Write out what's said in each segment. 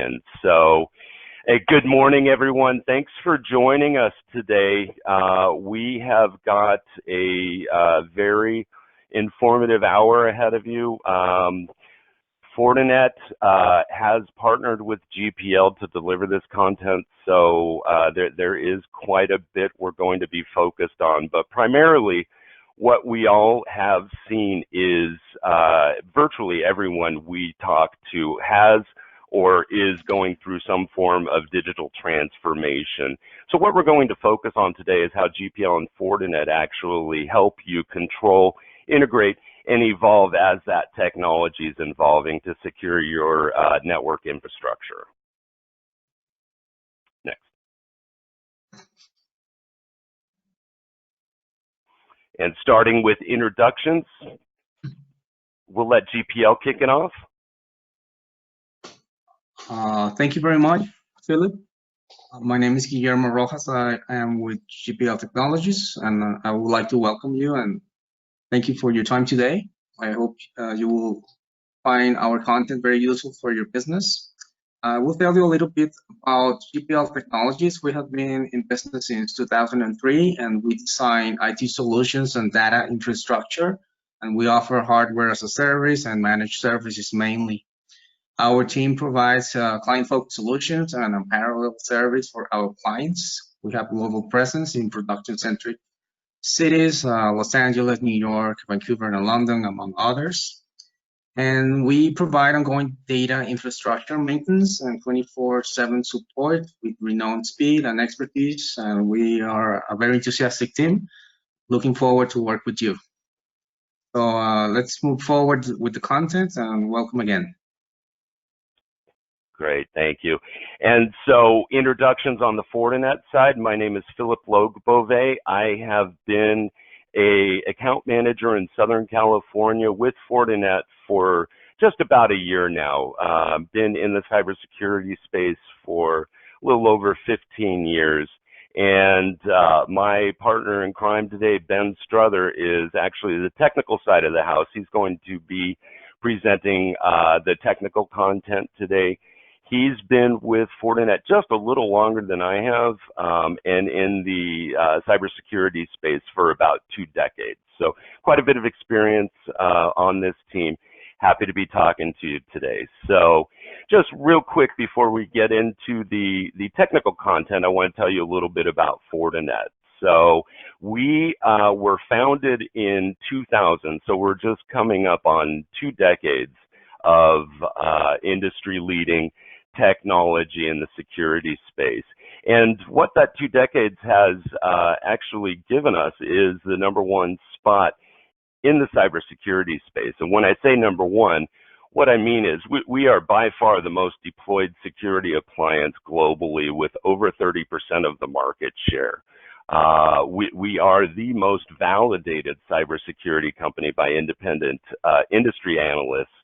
And so, good morning, everyone. Thanks for joining us today. We have got a very informative hour ahead of you. Fortinet has partnered with GPL to deliver this content, so there is quite a bit we're going to be focused on, but primarily what we all have seen is virtually everyone we talk to has or is going through some form of digital transformation. So what we're going to focus on today is how GPL and Fortinet actually help you control, integrate, and evolve as that technology is evolving to secure your network infrastructure. Next. And starting with introductions, we'll let GPL kick it off. Thank you very much, Philip. My name is Guillermo Rojas. I am with GPL Technologies, and I would like to welcome you and thank you for your time today. I hope you will find our content very useful for your business. I will tell you a little bit about GPL Technologies. We have been in business since 2003, and we design IT solutions and data infrastructure, and we offer hardware as a service and managed services mainly. Our team provides client-focused solutions and unparalleled service for our clients. We have global presence in production-centric cities, Los Angeles, New York, Vancouver, and London, among others. And we provide ongoing data infrastructure maintenance and 24/7 support with renowned speed and expertise. And we are a very enthusiastic team. Looking forward to work with you. So let's move forward with the content, and welcome again. Great, thank you. And so introductions on the Fortinet side, my name is Philip Logbove. I have been an account manager in Southern California with Fortinet for just about a year now. Been in the cybersecurity space for a little over 15 years. And my partner in crime today, Ben Struther, is actually the technical side of the house. He's going to be presenting the technical content today. He's been with Fortinet just a little longer than I have, and in the cybersecurity space for about 2 decades. So quite a bit of experience on this team. Happy to be talking to you today. So just real quick before we get into the technical content, I want to tell you a little bit about Fortinet. So we were founded in 2000, so we're just coming up on 2 decades of industry-leading technology in the security space. And what that 2 decades has actually given us is the #1 spot in the cybersecurity space. And when I say #1, what I mean is we are by far the most deployed security appliance globally with over 30% of the market share. We are the most validated cybersecurity company by independent industry analysts,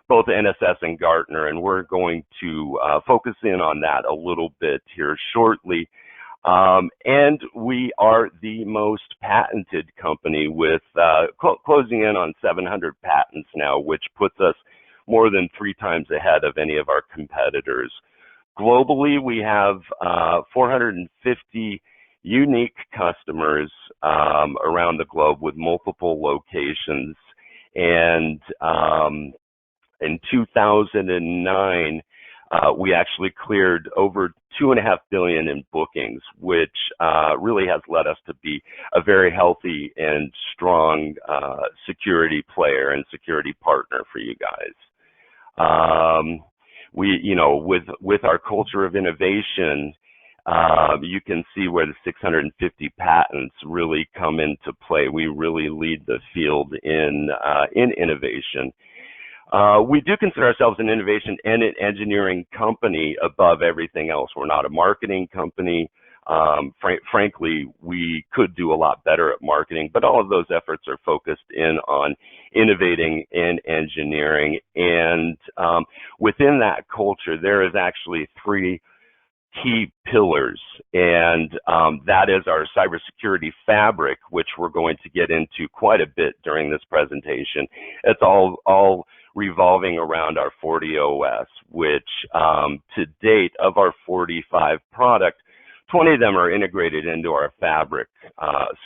both NSS and Gartner, and we're going to focus in on that a little bit here shortly. And we are the most patented company with closing in on 700 patents now, which puts us more than 3 times ahead of any of our competitors. Globally, we have 450 unique customers around the globe with multiple locations. And in 2009, we actually cleared over $2.5 billion in bookings, which really has led us to be a very healthy and strong security player and security partner for you guys. With our culture of innovation, you can see where the 650 patents really come into play. We really lead the field in innovation. We do consider ourselves an innovation and an engineering company above everything else. We're not a marketing company. Frankly, we could do a lot better at marketing, but all of those efforts are focused in on innovating in engineering. And within that culture, there is actually 3 key pillars, and that is our cybersecurity fabric, which we're going to get into quite a bit during this presentation. It's all revolving around our FortiOS, which to date of our 45 products, 20 of them are integrated into our Fabric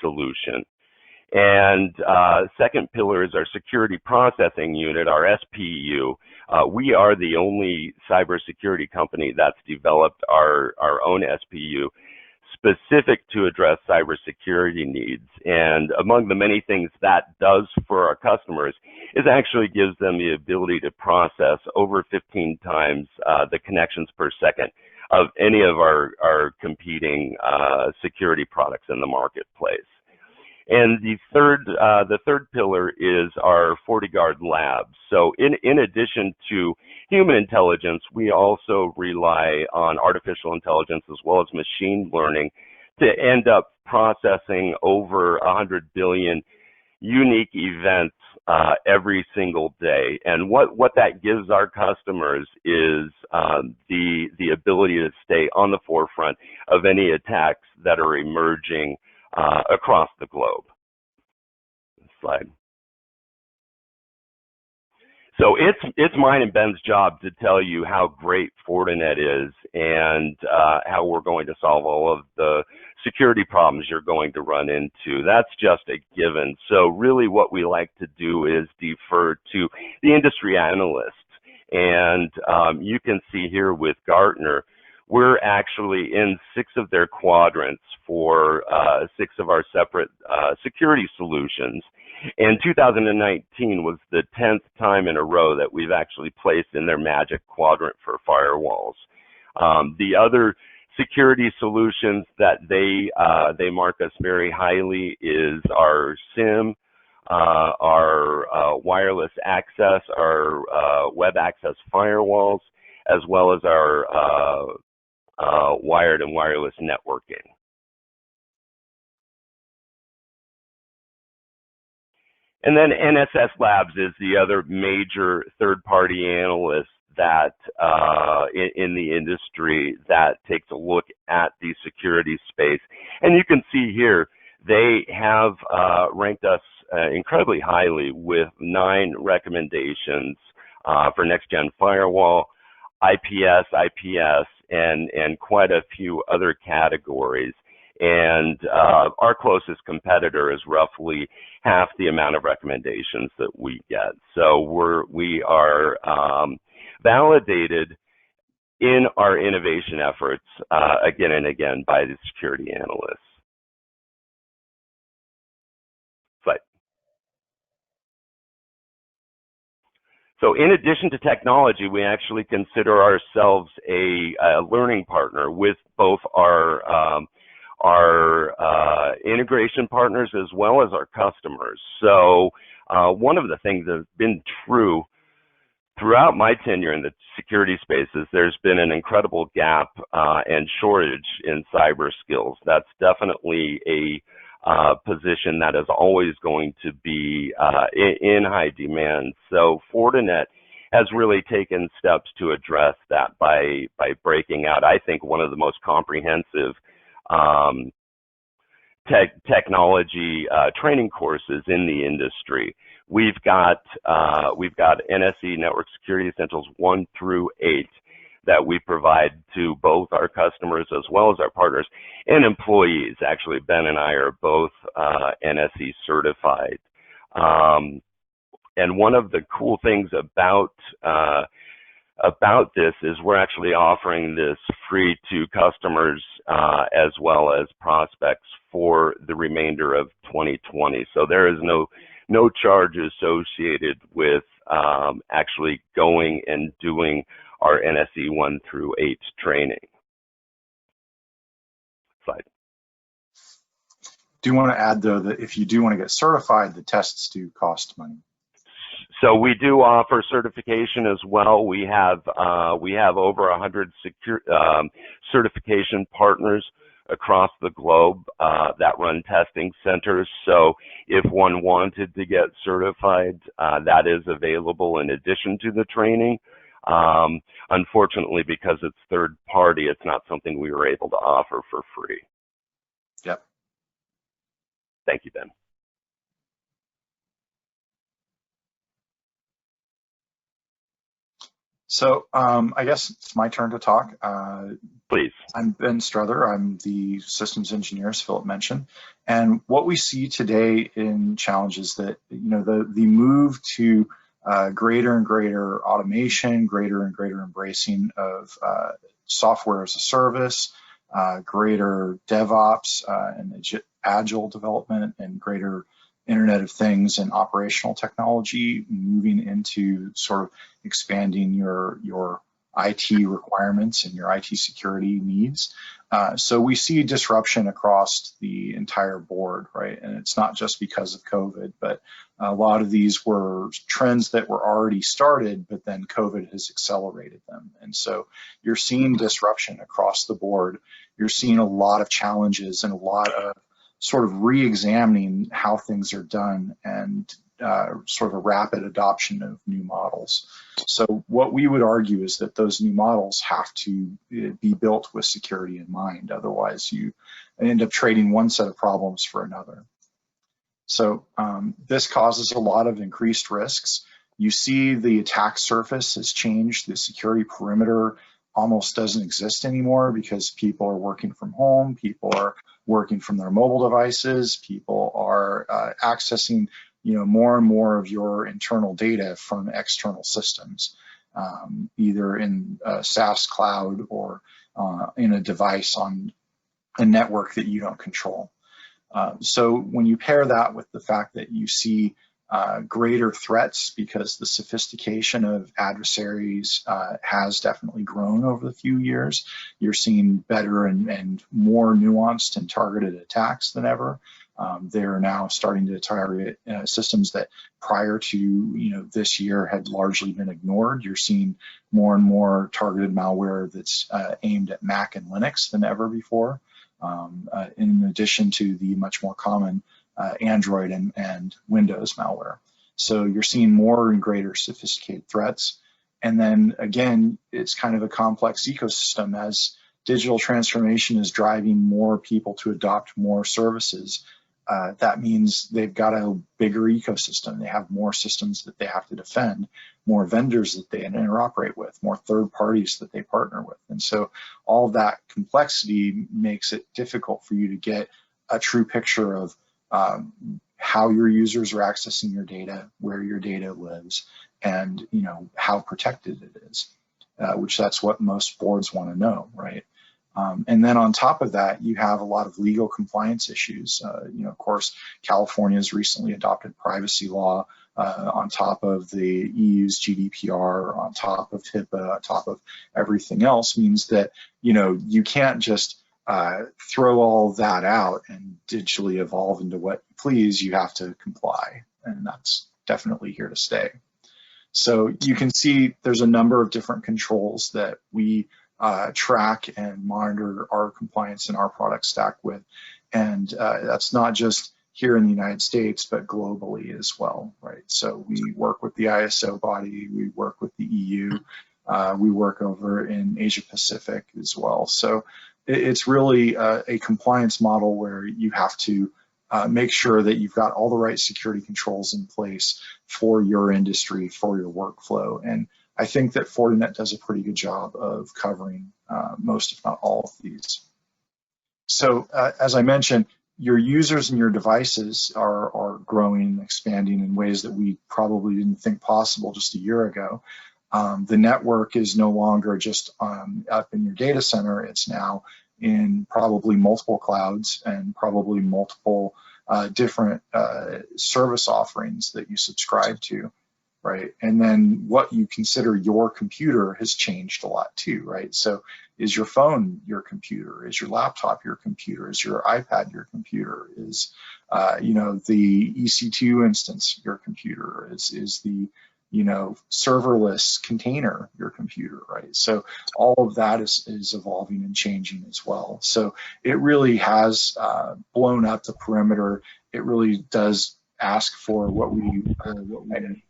solution. And second pillar is our security processing unit, our SPU. We are the only cybersecurity company that's developed our own SPU specific to address cybersecurity needs. And among the many things that does for our customers is actually gives them the ability to process over 15 times the connections per second of any of our competing security products in the marketplace. And the third pillar is our FortiGuard Labs. So in addition to human intelligence, we also rely on artificial intelligence as well as machine learning to end up processing over 100 billion unique events every single day. And what that gives our customers is the ability to stay on the forefront of any attacks that are emerging across the globe. Slide. So it's mine and Ben's job to tell you how great Fortinet is and how we're going to solve all of the security problems you're going to run into. That's just a given. So really what we like to do is defer to the industry analysts. And you can see here with Gartner, we're actually in 6 of their quadrants for 6 of our separate security solutions. And 2019 was the 10th time in a row that we've actually placed in their Magic Quadrant for firewalls. The other security solutions that they mark us very highly is our SIEM, our wireless access, our web access firewalls, as well as our wired and wireless networking. And then NSS Labs is the other major third-party analyst that in the industry that takes a look at the security space. And you can see here, they have ranked us incredibly highly with 9 recommendations for next-gen firewall, IPS, and quite a few other categories. And our closest competitor is roughly half the amount of recommendations that we get. So we are validated in our innovation efforts again and again by the security analysts. Slide. So in addition to technology, we actually consider ourselves a learning partner with both our integration partners as well as our customers. So one of the things that's been true throughout my tenure in the security space is there's been an incredible gap and shortage in cyber skills. That's definitely a position that is always going to be in high demand. So Fortinet has really taken steps to address that by breaking out, I think, one of the most comprehensive technology training courses in the industry. We've got NSE Network Security Essentials 1 through 8 that we provide to both our customers as well as our partners and employees. Actually, Ben and I are both NSE certified. And one of the cool things about this is we're actually offering this free to customers as well as prospects for the remainder of 2020. So there is no charge associated with actually going and doing our NSE 1 through 8 training. Slide. Do you want to add, though, that if you do want to get certified, the tests do cost money? So we do offer certification as well. We have over 100 certification partners across the globe that run testing centers. So if one wanted to get certified, that is available in addition to the training. Unfortunately, because it's third party, it's not something we were able to offer for free. Yep. Thank you, Ben. So I guess it's my turn to talk. Please. I'm Ben Struther. I'm the systems engineer, as Philip mentioned. And what we see today in challenges that, the move to greater and greater automation, greater and greater embracing of software as a service, greater DevOps and agile development, and greater Internet of Things and operational technology, moving into sort of expanding your IT requirements and your IT security needs. So we see disruption across the entire board, right? And it's not just because of COVID, but a lot of these were trends that were already started, but then COVID has accelerated them. And so you're seeing disruption across the board. You're seeing a lot of challenges and a lot of sort of re-examining how things are done, and sort of a rapid adoption of new models. So what we would argue is that those new models have to be built with security in mind. Otherwise, you end up trading one set of problems for another. So this causes a lot of increased risks. You see the attack surface has changed. The security perimeter almost doesn't exist anymore because people are working from home, people are working from their mobile devices, people are accessing more and more of your internal data from external systems, either in a SaaS cloud or in a device on a network that you don't control. So when you pair that with the fact that you see greater threats because the sophistication of adversaries has definitely grown over the few years, you're seeing better and more nuanced and targeted attacks than ever. They're now starting to target systems that prior to this year had largely been ignored. You're seeing more and more targeted malware that's aimed at Mac and Linux than ever before, in addition to the much more common Android and Windows malware. So you're seeing more and greater sophisticated threats. And then again, it's kind of a complex ecosystem. As digital transformation is driving more people to adopt more services, that means they've got a bigger ecosystem. They have more systems that they have to defend, more vendors that they interoperate with, more third parties that they partner with. And so all of that complexity makes it difficult for you to get a true picture of how your users are accessing your data, where your data lives, and how protected it is, which that's what most boards want to know, right? And then on top of that, you have a lot of legal compliance issues. Of course, California has recently adopted privacy law on top of the EU's GDPR, on top of HIPAA, on top of everything else, means that you can't just throw all that out and digitally evolve into what you please. You have to comply, and that's definitely here to stay. So you can see there's a number of different controls that we track and monitor our compliance and our product stack with, and that's not just here in the United States, but globally as well, right? So we work with the ISO body, we work with the EU, we work over in Asia Pacific as well. So it's really a compliance model where you have to make sure that you've got all the right security controls in place for your industry, for your workflow. And I think that Fortinet does a pretty good job of covering most, if not all, of these. So as I mentioned, your users and your devices are growing and expanding in ways that we probably didn't think possible just a year ago. The network is no longer just up in your data center. It's now in probably multiple clouds and probably multiple different service offerings that you subscribe to, right? And then what you consider your computer has changed a lot too, right? So is your phone your computer? Is your laptop your computer? Is your iPad your computer? Is the EC2 instance your computer? Is the serverless container your computer, right? So all of that is evolving and changing as well. So it really has blown up the perimeter. It really does ask for what we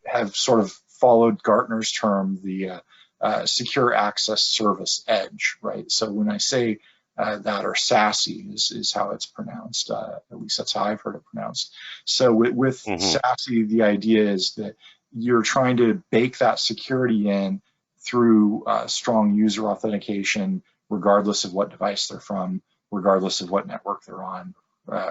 have sort of followed Gartner's term, the secure access service edge, right? So when I say that, or SASE is how it's pronounced, at least that's how I've heard it pronounced. So with SASE, the idea is that you're trying to bake that security in through strong user authentication, regardless of what device they're from, regardless of what network they're on,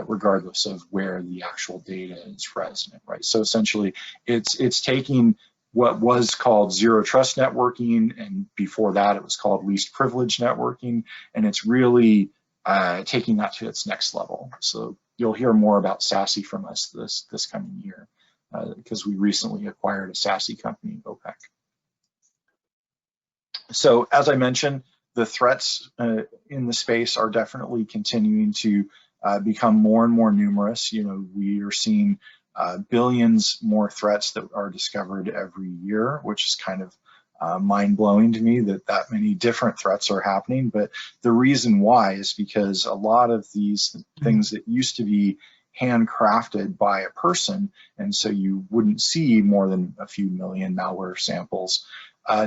regardless of where the actual data is resident, right? So essentially, it's taking what was called zero trust networking, and before that it was called least privilege networking, and it's really taking that to its next level. So you'll hear more about SASE from us this coming year, because we recently acquired a SASE company, OPEC. So as I mentioned, the threats in the space are definitely continuing to become more and more numerous. You know, we are seeing billions more threats that are discovered every year, which is kind of mind-blowing to me that many different threats are happening. But the reason why is because a lot of these things that used to be handcrafted by a person, and so you wouldn't see more than a few million malware samples,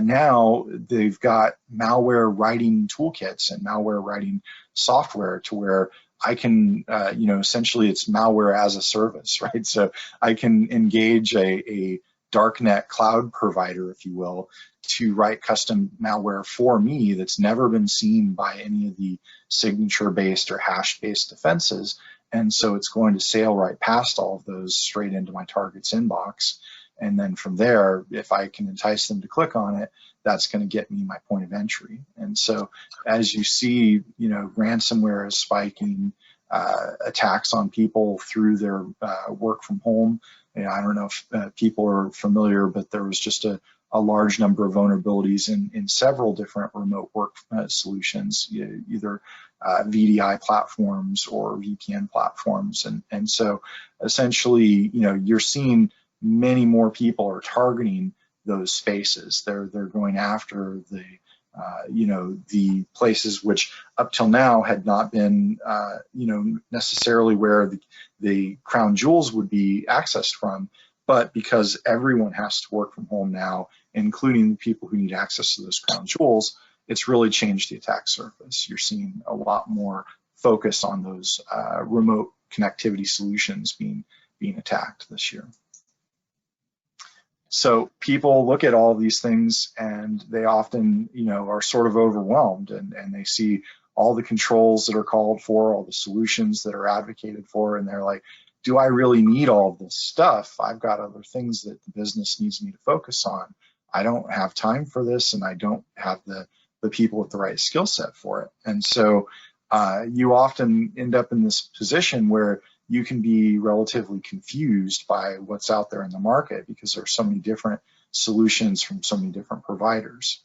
now they've got malware writing toolkits and malware writing software to where I can, you know, essentially it's malware as a service, right? So I can engage a darknet cloud provider, if you will, to write custom malware for me that's never been seen by any of the signature-based or hash-based defenses. And so it's going to sail right past all of those straight into my target's inbox. And then from there, if I can entice them to click on it, that's going to get me my point of entry. And so as you see, you know, ransomware is spiking, attacks on people through their work from home. You know, I don't know if people are familiar, but there was just a large number of vulnerabilities in several different remote work solutions, either VDI platforms or VPN platforms. And so essentially, you know, you're seeing many more people are targeting those spaces. They're going after the you know, the places which up till now had not been you know, necessarily where the crown jewels would be accessed from, but because everyone has to work from home now, including the people who need access to those crown jewels, it's really changed the attack surface. You're seeing a lot more focus on those remote connectivity solutions being attacked this year. So people look at all of these things and they often, you know, are sort of overwhelmed, and they see all the controls that are called for, all the solutions that are advocated for, and they're like, do I really need all of this stuff? I've got other things that the business needs me to focus on. I don't have time for this, and I don't have the people with the right skill set for it. And so you often end up in this position where you can be relatively confused by what's out there in the market because there are so many different solutions from so many different providers.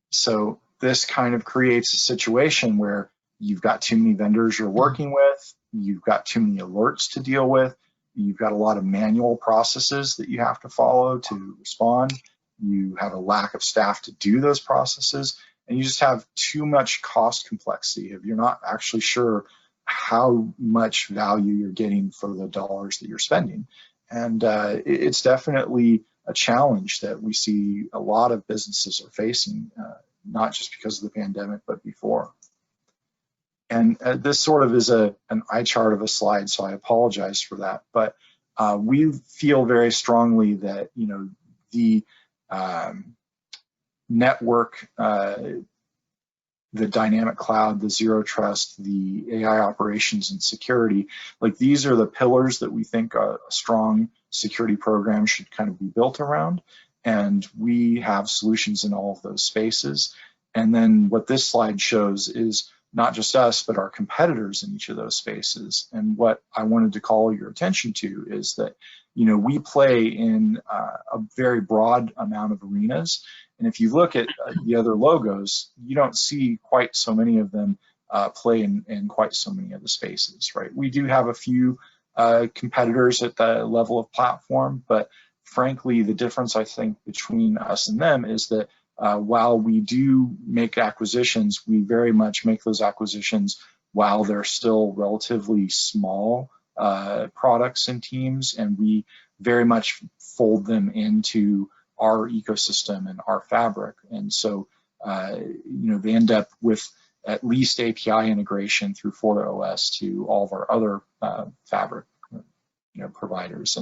So this kind of creates a situation where you've got too many vendors you're working with, you've got too many alerts to deal with, you've got a lot of manual processes that you have to follow to respond, you have a lack of staff to do those processes, and you just have too much cost complexity if you're not actually sure how much value you're getting for the dollars that you're spending. And it's definitely a challenge that we see a lot of businesses are facing, not just because of the pandemic, but before. And this sort of is an eye chart of a slide, so I apologize for that. But we feel very strongly that, you know, the network, the dynamic cloud, the zero trust, the AI operations and security, like these are the pillars that we think a strong security program should kind of be built around. And we have solutions in all of those spaces. And then what this slide shows is not just us, but our competitors in each of those spaces. And what I wanted to call your attention to is that, you know, we play in a very broad amount of arenas. And if you look at the other logos, you don't see quite so many of them play in quite so many of the spaces, right? We do have a few competitors at the level of platform, but frankly, the difference I think between us and them is that while we do make acquisitions, we very much make those acquisitions while they're still relatively small products and teams, and we very much fold them into our ecosystem and our fabric. And so, you know, they end up with at least API integration through FortiOS to all of our other fabric, you providers,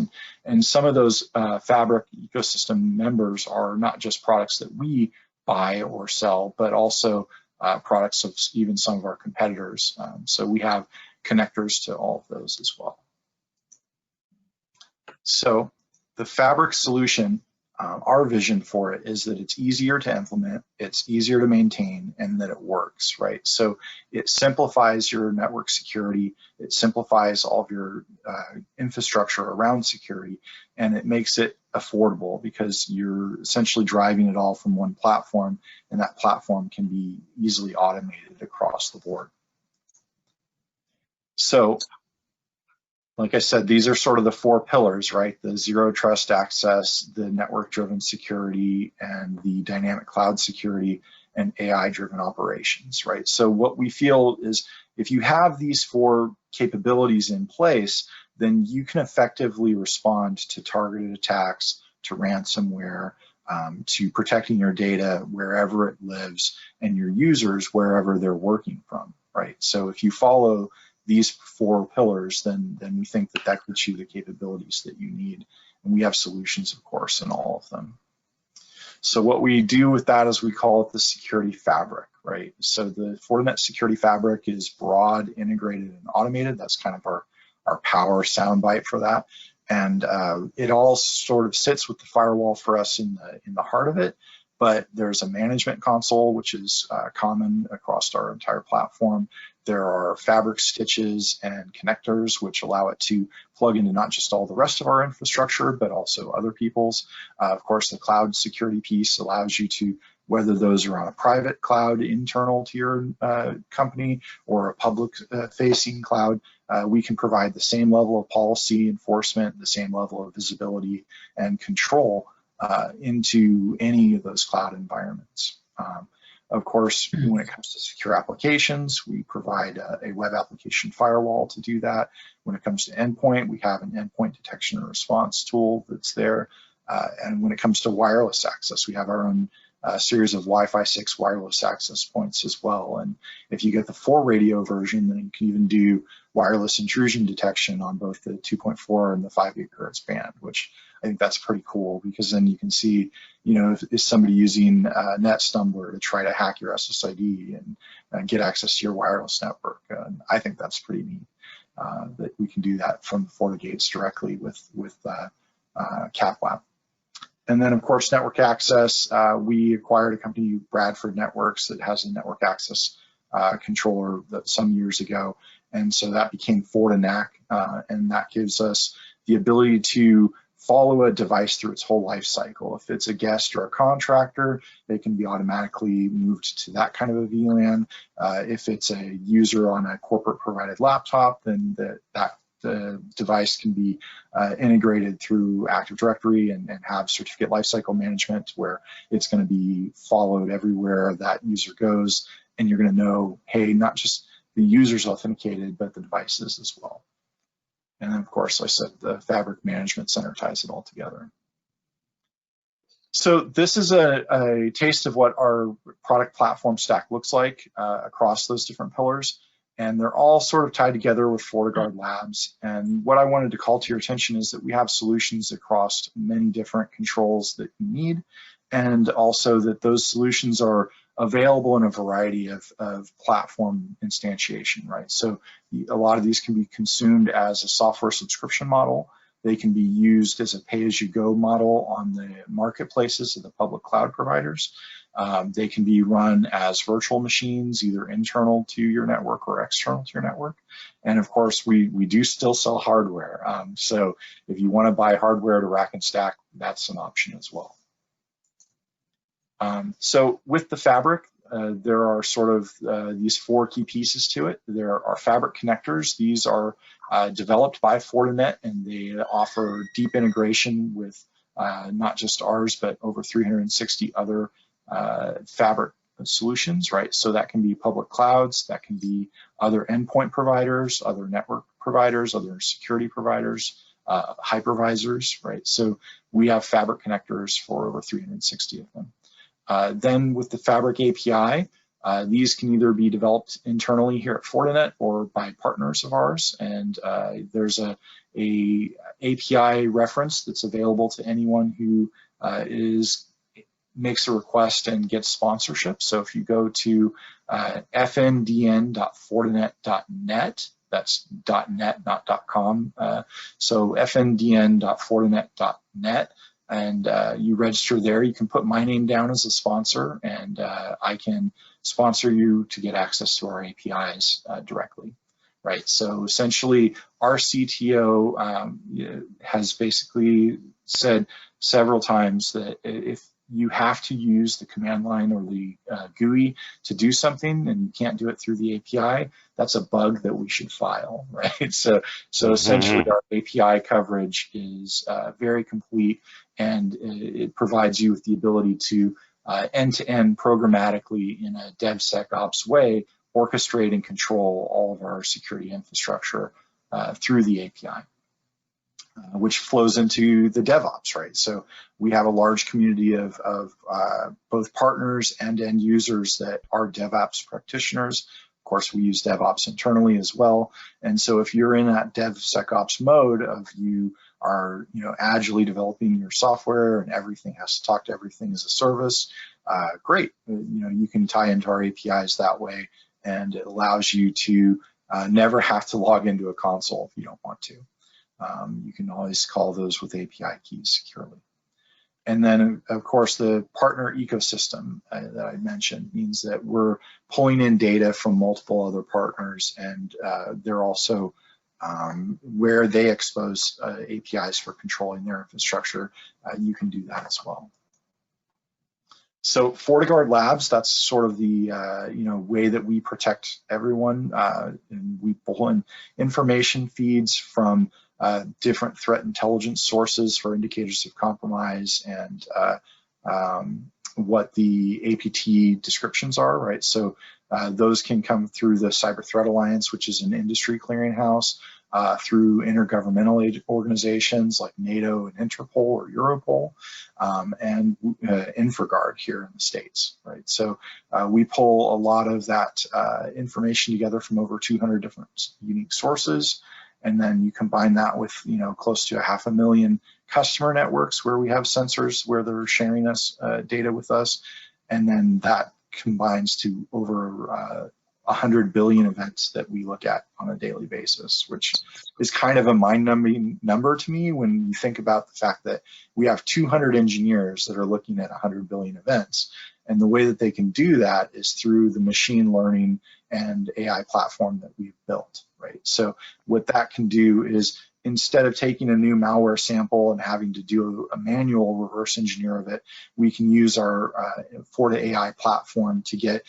and some of those Fabric ecosystem members are not just products that we buy or sell, but also products of even some of our competitors. So we have connectors to all of those as well. So the Fabric solution, our vision for it is that it's easier to implement, it's easier to maintain, and that it works, right? So it simplifies your network security, it simplifies all of your infrastructure around security, and it makes it affordable because you're essentially driving it all from one platform, and that platform can be easily automated across the board. So, like I said, these are sort of the four pillars, right? The zero trust access, the network-driven security, and the dynamic cloud security, and AI-driven operations, right? So what we feel is if you have these four capabilities in place, then you can effectively respond to targeted attacks, to ransomware, to protecting your data wherever it lives, and your users wherever they're working from, right? So if you follow these four pillars, then we think that gives you the capabilities that you need. And we have solutions, of course, in all of them. So what we do with that is we call it the security fabric, right? So the Fortinet security fabric is broad, integrated, and automated. That's kind of our power soundbite for that. And it all sort of sits with the firewall for us in the heart of it. But there's a management console, which is common across our entire platform. There are fabric stitches and connectors, which allow it to plug into not just all the rest of our infrastructure, but also other people's. Of course, the cloud security piece allows you to, whether those are on a private cloud internal to your company or a public-facing cloud, we can provide the same level of policy enforcement, the same level of visibility and control into any of those cloud environments. Of course, when it comes to secure applications, we provide a web application firewall to do that. When it comes to endpoint, we have an endpoint detection and response tool that's there. And when it comes to wireless access, we have our own series of Wi-Fi 6 wireless access points as well. And if you get the 4 radio version, then you can even do wireless intrusion detection on both the 2.4 and the 5 gigahertz band, which I think that's pretty cool, because then you can see, if somebody using NetStumbler to try to hack your SSID and get access to your wireless network. I think that's pretty neat that we can do that from the FortiGates directly with CapLab. And then, of course, network access. We acquired a company, Bradford Networks, that has a network access controller some years ago. And so that became FortiNAC, and that gives us the ability to follow a device through its whole life cycle. If it's a guest or a contractor, they can be automatically moved to that kind of a VLAN. If it's a user on a corporate provided laptop, then the device can be integrated through Active Directory and have certificate lifecycle management, where it's going to be followed everywhere that user goes, and you're going to know, hey, not just the user's authenticated, but the devices as well. And then, of course, like I said, the Fabric Management Center ties it all together. So this is a taste of what our product platform stack looks like across those different pillars. And they're all sort of tied together with FortiGuard Labs. And what I wanted to call to your attention is that we have solutions across many different controls that you need, and also that those solutions are available in a variety of platform instantiation, right? So a lot of these can be consumed as a software subscription model. They can be used as a pay-as-you-go model on the marketplaces of the public cloud providers. They can be run as virtual machines, either internal to your network or external to your network. And of course, we do still sell hardware. So if you want to buy hardware to rack and stack, that's an option as well. So with the Fabric, there are sort of these 4 key pieces to it. There are Fabric connectors. These are developed by Fortinet, and they offer deep integration with not just ours, but over 360 other Fabric solutions, right? So that can be public clouds, that can be other endpoint providers, other network providers, other security providers, hypervisors, right? So we have Fabric connectors for over 360 of them. Then with the Fabric API, these can either be developed internally here at Fortinet or by partners of ours. And there's a a API reference that's available to anyone who makes a request and gets sponsorship. So if you go to fndn.fortinet.net, that's .net, not .com. So fndn.fortinet.net, and you register there. You can put my name down as a sponsor, and I can sponsor you to get access to our APIs directly. Right. So essentially, our CTO has basically said several times that if you have to use the command line or the GUI to do something and you can't do it through the API, that's a bug that we should file, right? So essentially our API coverage is very complete, and it provides you with the ability to end-to-end programmatically in a DevSecOps way orchestrate and control all of our security infrastructure through the API. Which flows into the DevOps, right? So we have a large community of both partners and end users that are DevOps practitioners. Of course, we use DevOps internally as well. And so if you're in that DevSecOps mode of you are, agilely developing your software and everything has to talk to everything as a service, great. You can tie into our APIs that way, and it allows you to never have to log into a console if you don't want to. You can always call those with API keys securely. And then, of course, the partner ecosystem that I mentioned means that we're pulling in data from multiple other partners, and they're also where they expose APIs for controlling their infrastructure, you can do that as well. So FortiGuard Labs, that's sort of the way that we protect everyone, and we pull in information feeds from different threat intelligence sources for indicators of compromise and what the APT descriptions are, right? So those can come through the Cyber Threat Alliance, which is an industry clearinghouse, through intergovernmental organizations like NATO and Interpol or Europol, and InfraGard here in the States, right? So we pull a lot of that information together from over 200 different unique sources, and then you combine that with close to 500,000 customer networks where we have sensors where they're sharing us data with us, and then that combines to over 100 billion events that we look at on a daily basis, which is kind of a mind-numbing number to me when you think about the fact that we have 200 engineers that are looking at 100 billion events. And the way that they can do that is through the machine learning and AI platform that we've built, right? So what that can do is, instead of taking a new malware sample and having to do a manual reverse engineer of it, we can use our FortiAI platform to get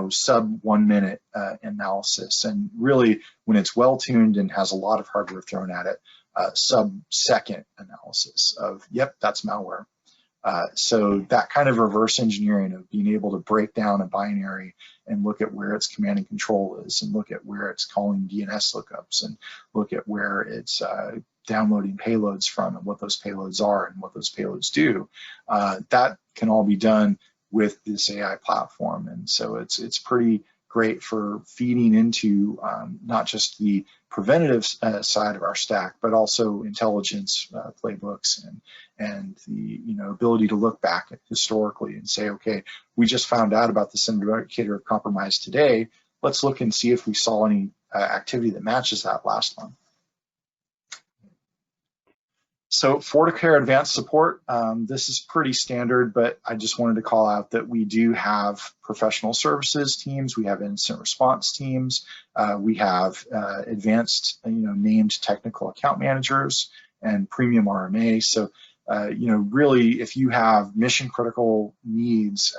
sub 1 minute analysis, and really when it's well tuned and has a lot of hardware thrown at it, sub-second analysis of, yep, that's malware. So that kind of reverse engineering of being able to break down a binary and look at where its command and control is, and look at where it's calling DNS lookups, and look at where it's downloading payloads from and what those payloads are and what those payloads do, that can all be done with this AI platform. And so it's pretty great for feeding into not just the preventative side of our stack, but also intelligence playbooks and the ability to look back historically and say, okay, we just found out about this indicator of compromise today. Let's look and see if we saw any activity that matches that last one. So FortiCare Advanced Support, this is pretty standard, but I just wanted to call out that we do have professional services teams, we have incident response teams, we have advanced, named technical account managers and premium RMA. So, really, if you have mission critical needs,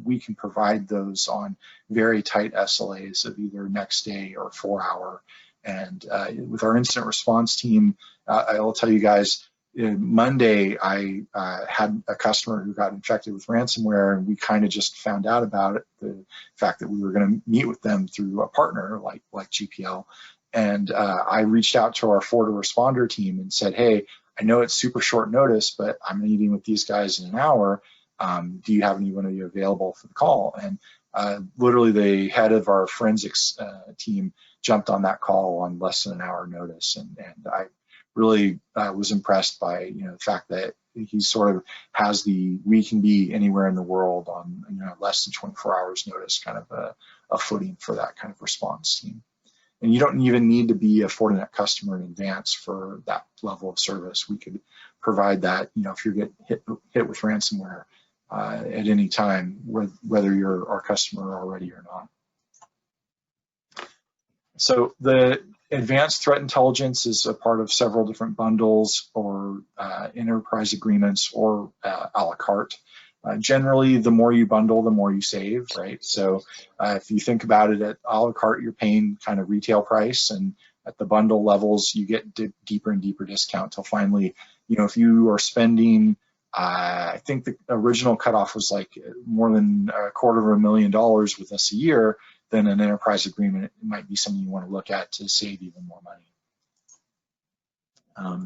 we can provide those on very tight SLAs of either next day or 4 hour. And with our incident response team, I will tell you guys, Monday, I had a customer who got infected with ransomware, and we kind of just found out about it, the fact that we were going to meet with them through a partner like GPL. And I reached out to our FortiResponder team and said, hey, I know it's super short notice, but I'm meeting with these guys in an hour. Do you have anyone of you available for the call? And literally the head of our forensics team jumped on that call on less than an hour notice. And I really was impressed by, you know, the fact that he sort of has the we can be anywhere in the world on, you know, less than 24 hours notice kind of a footing for that kind of response team. And you don't even need to be a Fortinet customer in advance for that level of service. We could provide that, you know, if you get hit with ransomware at any time, whether you're our customer already or not. So the advanced threat intelligence is a part of several different bundles or enterprise agreements or a la carte. Generally, the more you bundle, the more you save, right? So if you think about it, at a la carte, you're paying kind of retail price, and at the bundle levels, you get deeper and deeper discount till finally, you know, if you are spending, I think the original cutoff was like more than $250,000 with us a year, then an enterprise agreement, it might be something you want to look at to save even more money.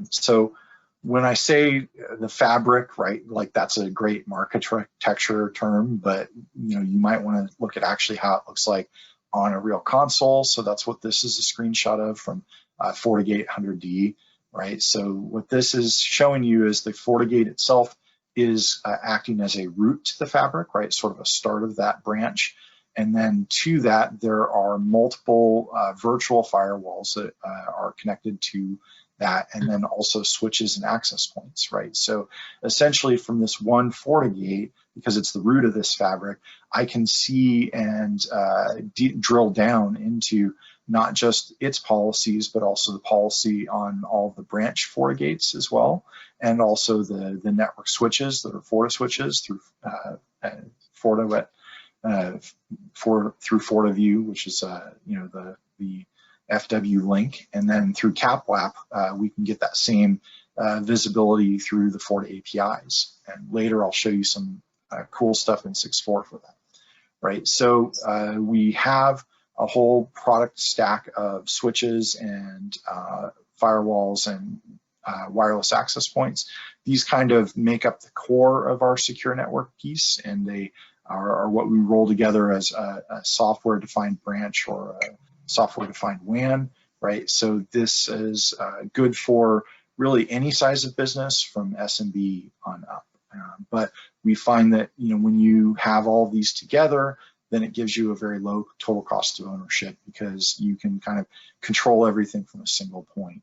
So when I say the fabric, right, like that's a great architecture term, but you know, you might want to look at actually how it looks like on a real console. So that's what this is a screenshot of from FortiGate 100D, right? So what this is showing you is the FortiGate itself is acting as a root to the fabric, right? Sort of a start of that branch. And then to that, there are multiple virtual firewalls that are connected to that, and then also switches and access points, right? So essentially from this one FortiGate, because it's the root of this fabric, I can see and drill down into not just its policies, but also the policy on all the branch FortiGates as well, and also the network switches that are Forti switches through through FortiView, which is you know, the FW link, and then through CapWAP, we can get that same visibility through the Forti APIs. And later I'll show you some cool stuff in 6.4 for that, right? So we have a whole product stack of switches and firewalls and wireless access points. These kind of make up the core of our secure network piece, and they are what we roll together as a software-defined branch or a software-defined WAN, right? So this is good for really any size of business from SMB on up. But we find that, you know, when you have all of these together, then it gives you a very low total cost of ownership because you can kind of control everything from a single point.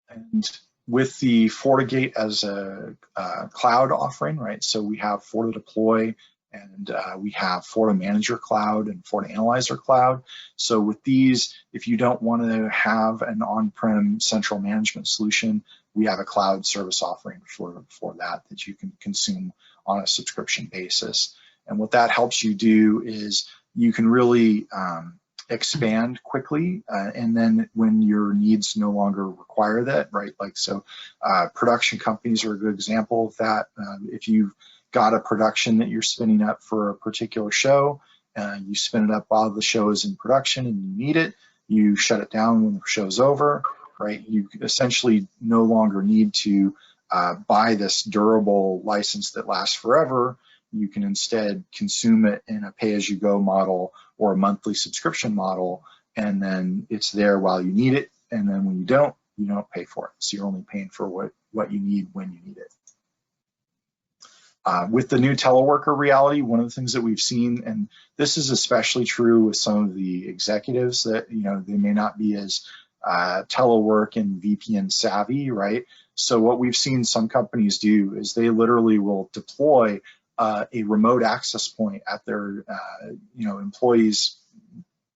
And with the FortiGate as a cloud offering, right? So we have FortiDeploy, and we have FortiManager Cloud and FortiAnalyzer Cloud. So with these, if you don't want to have an on-prem central management solution, we have a cloud service offering for that you can consume on a subscription basis. And what that helps you do is you can really expand quickly, and then when your needs no longer require that, right? Like, so production companies are a good example of that. If you've got a production that you're spinning up for a particular show, you spin it up while the show is in production and you need it, you shut it down when the show's over, right? You essentially no longer need to buy this durable license that lasts forever. You can instead consume it in a pay-as-you-go model or a monthly subscription model, and then it's there while you need it, and then when you don't pay for it. So you're only paying for what you need when you need it. With the new teleworker reality, one of the things that we've seen, and this is especially true with some of the executives that, you know, they may not be as telework and VPN savvy, right? So what we've seen some companies do is they literally will deploy a remote access point at their you know, employees'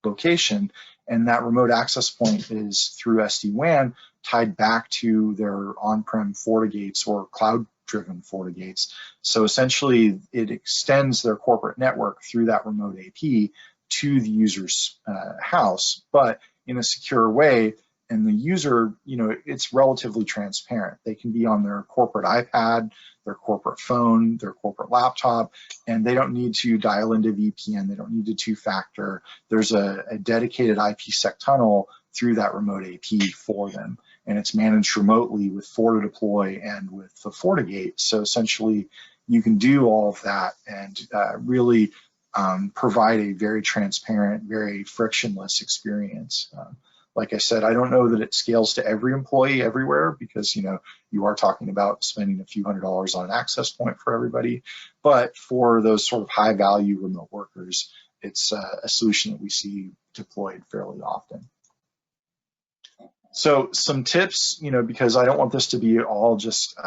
location, and that remote access point is through SD-WAN tied back to their on-prem FortiGates or cloud-driven FortiGates. So essentially, it extends their corporate network through that remote AP to the user's house, but in a secure way. And the user, you know, it's relatively transparent. They can be on their corporate iPad, their corporate phone, their corporate laptop, and they don't need to dial into VPN. They don't need to two-factor. There's a dedicated IPsec tunnel through that remote AP for them, and it's managed remotely with FortiDeploy and with the FortiGate. So essentially, you can do all of that and really provide a very transparent, very frictionless experience. like I said, I don't know that it scales to every employee everywhere, because you are talking about spending a few $100s on an access point for everybody. But for those sort of high value remote workers, it's a solution that we see deployed fairly often. So some tips, because I don't want this to be all just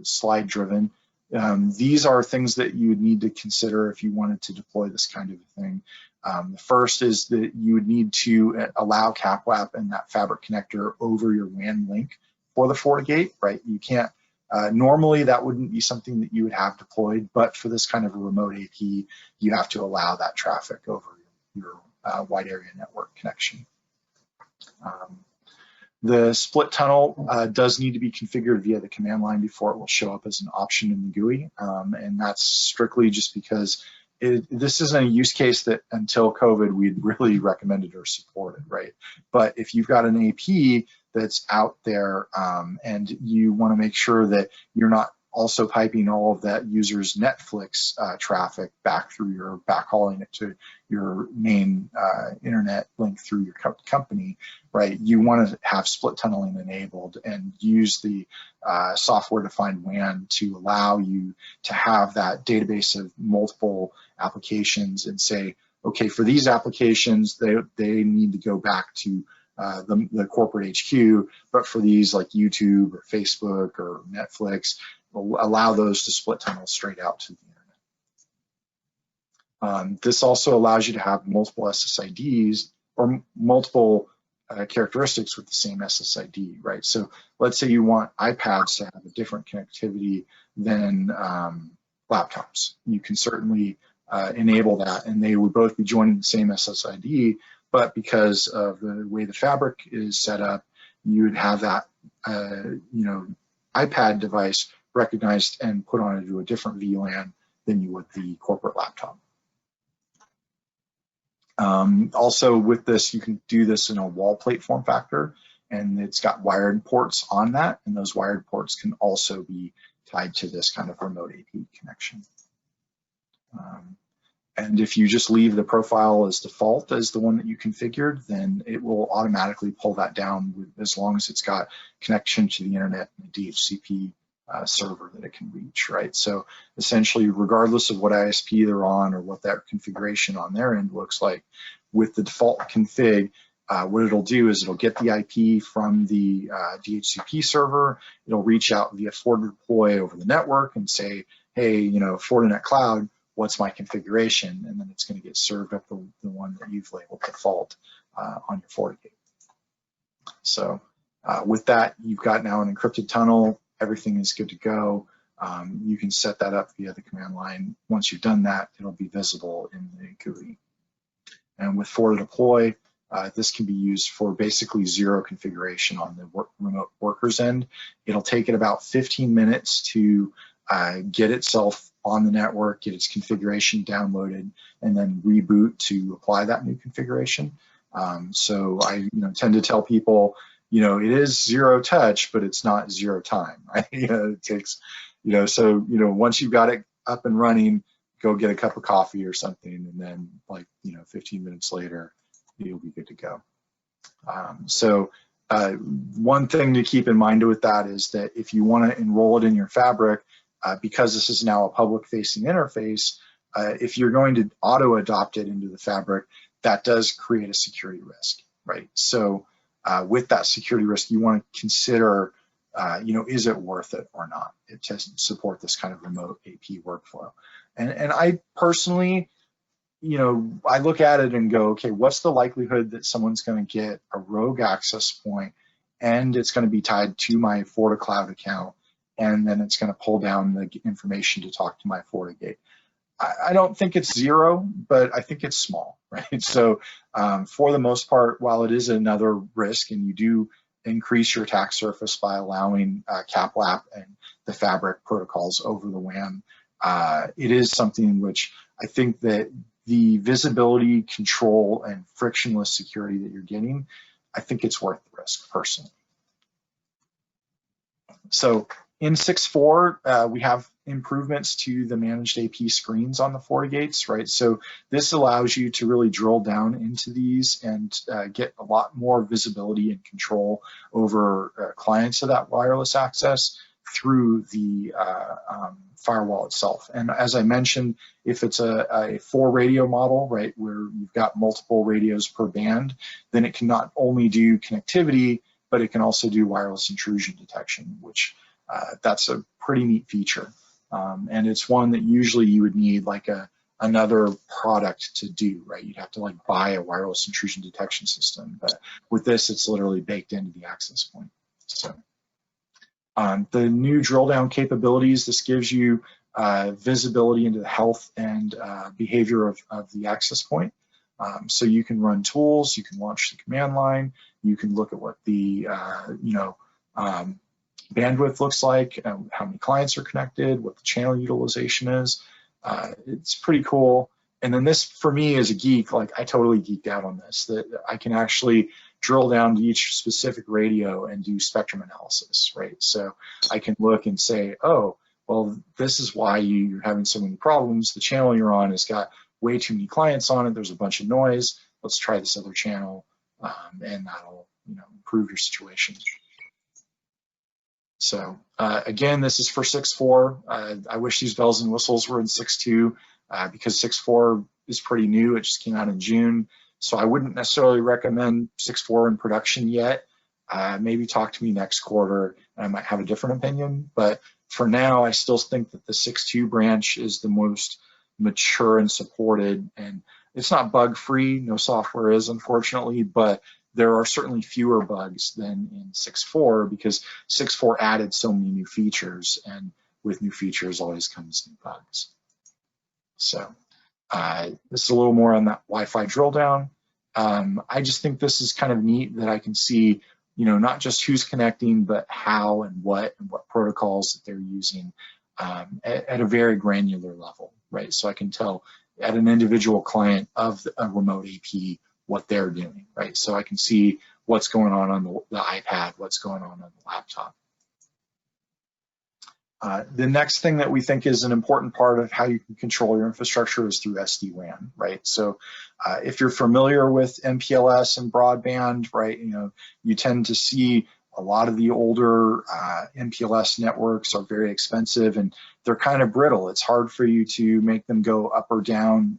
slide driven. These are things that you would need to consider if you wanted to deploy this kind of a thing. The first is that you would need to allow CapWAP and that Fabric connector over your WAN link for the FortiGate, right? You can't, normally that wouldn't be something that you would have deployed, but for this kind of a remote AP, you have to allow that traffic over your wide area network connection. The split tunnel does need to be configured via the command line before it will show up as an option in the GUI, and that's strictly just because this isn't a use case that until COVID we'd really recommended or supported, right? But if you've got an AP that's out there and you want to make sure that you're not also piping all of that user's Netflix traffic back through your backhauling it to your main internet link through your company, right? You want to have split tunneling enabled and use the software-defined WAN to allow you to have that database of multiple applications and say, okay, for these applications, they need to go back to the corporate HQ, but for these like YouTube or Facebook or Netflix, allow those to split tunnel straight out to the internet. This also allows you to have multiple SSIDs or multiple characteristics with the same SSID, right? So let's say you want iPads to have a different connectivity than laptops. You can certainly enable that, and they would both be joining the same SSID, but because of the way the Fabric is set up, you would have that iPad device recognized and put onto a different VLAN than you would the corporate laptop. Also with this, you can do this in a wall plate form factor, and it's got wired ports on that, and those wired ports can also be tied to this kind of remote AP connection. And if you just leave the profile as default as the one that you configured, then it will automatically pull that down as long as it's got connection to the internet and the DHCP server that it can reach, right? So essentially, regardless of what ISP they're on or what that configuration on their end looks like, with the default config, what it'll do is it'll get the IP from the DHCP server, it'll reach out via FortiDeploy over the network and say, hey, Fortinet Cloud, what's my configuration? And then it's going to get served up the one that you've labeled default on your FortiGate. So with that, you've got now an encrypted tunnel. Everything is good to go. You can set that up via the command line. Once you've done that, it'll be visible in the GUI. And with FortiDeploy, this can be used for basically zero configuration on the remote worker's end. It'll take it about 15 minutes to get itself on the network, get its configuration downloaded, and then reboot to apply that new configuration. So I tend to tell people, it is zero touch, but it's not zero time, right? It takes, once you've got it up and running, go get a cup of coffee or something, and then 15 minutes later, you'll be good to go. So one thing to keep in mind with that is that if you want to enroll it in your Fabric, because this is now a public-facing interface, if you're going to auto-adopt it into the Fabric, that does create a security risk, right? So with that security risk, you want to consider, is it worth it or not to support this kind of remote AP workflow? And I personally, I look at it and go, okay, what's the likelihood that someone's going to get a rogue access point and it's going to be tied to my FortiCloud account, and then it's going to pull down the information to talk to my FortiGate? I don't think it's zero, but I think it's small, right? So for the most part, while it is another risk and you do increase your attack surface by allowing CapWAP and the Fabric protocols over the WAN, it is something which I think that the visibility, control, and frictionless security that you're getting, I think it's worth the risk personally. So in 6.4, we have improvements to the managed AP screens on the FortiGates, right? So this allows you to really drill down into these and get a lot more visibility and control over clients of that wireless access through the firewall itself. And as I mentioned, if it's a 4 radio model, right, where you've got multiple radios per band, then it can not only do connectivity, but it can also do wireless intrusion detection, which that's a pretty neat feature. And it's one that usually you would need like another product to do, right? You'd have to like buy a wireless intrusion detection system, but with this, it's literally baked into the access point. So the new drill down capabilities, this gives you visibility into the health and behavior of the access point. So you can run tools, you can launch the command line, you can look at what the bandwidth looks like, how many clients are connected, what the channel utilization is. It's pretty cool. And then this, for me as a geek, like I totally geeked out on this, that I can actually drill down to each specific radio and do spectrum analysis, right? So I can look and say, oh, well, this is why you're having so many problems. The channel you're on has got way too many clients on it. There's a bunch of noise. Let's try this other channel, and that'll improve your situation. So again, this is for 6.4. I wish these bells and whistles were in 6.2 because 6.4 is pretty new. It just came out in June. So I wouldn't necessarily recommend 6.4 in production yet. Maybe talk to me next quarter and I might have a different opinion. But for now, I still think that the 6.2 branch is the most mature and supported. And it's not bug free. No software is, unfortunately, but there are certainly fewer bugs than in 6.4 because 6.4 added so many new features, and with new features always comes new bugs. So this is a little more on that Wi-Fi drill down. I just think this is kind of neat that I can see, not just who's connecting, but how and what protocols that they're using at a very granular level, right? So I can tell at an individual client of a remote AP what they're doing, right? So I can see what's going on the iPad, what's going on the laptop. The next thing that we think is an important part of how you can control your infrastructure is through SD-WAN, right? So if you're familiar with MPLS and broadband, right, you tend to see a lot of the older MPLS networks are very expensive and they're kind of brittle. It's hard for you to make them go up or down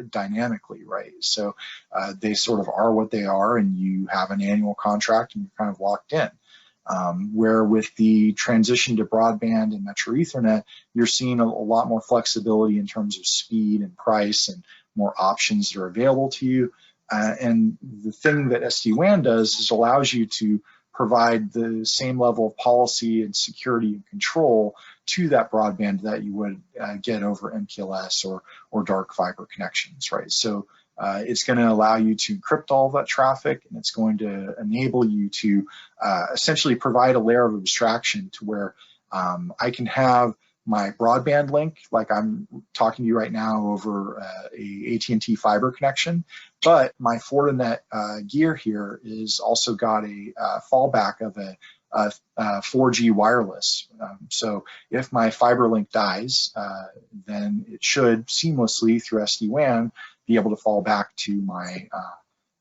dynamically, right? So they sort of are what they are, and you have an annual contract and you're kind of locked in. Where with the transition to broadband and Metro Ethernet, you're seeing a lot more flexibility in terms of speed and price and more options that are available to you. And the thing that SD-WAN does is allows you to provide the same level of policy and security and control to that broadband that you would get over MPLS or dark fiber connections, right? So it's going to allow you to encrypt all of that traffic, and it's going to enable you to essentially provide a layer of abstraction to where I can have my broadband link, like I'm talking to you right now over a AT&T fiber connection, but my Fortinet gear here is also got a fallback of a 4G wireless. So if my fiber link dies, then it should seamlessly through SD-WAN be able to fall back to my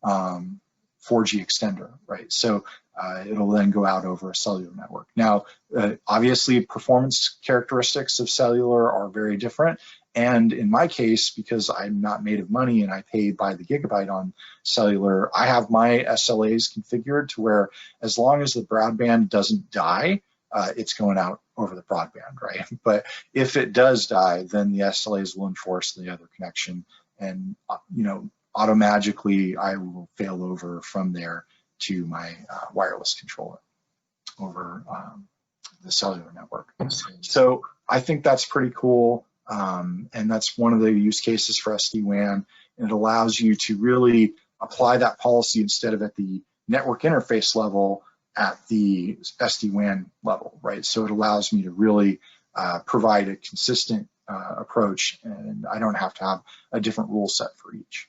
4G extender, right? So it'll then go out over a cellular network. Now, obviously, performance characteristics of cellular are very different. And in my case, because I'm not made of money and I pay by the gigabyte on cellular, I have my SLAs configured to where as long as the broadband doesn't die, it's going out over the broadband, right? But if it does die, then the SLAs will enforce the other connection, and automagically I will fail over from there to my wireless controller over the cellular network. So I think that's pretty cool, and that's one of the use cases for SD-WAN, and it allows you to really apply that policy instead of at the network interface level at the SD-WAN level, right? So it allows me to really provide a consistent approach, and I don't have to have a different rule set for each.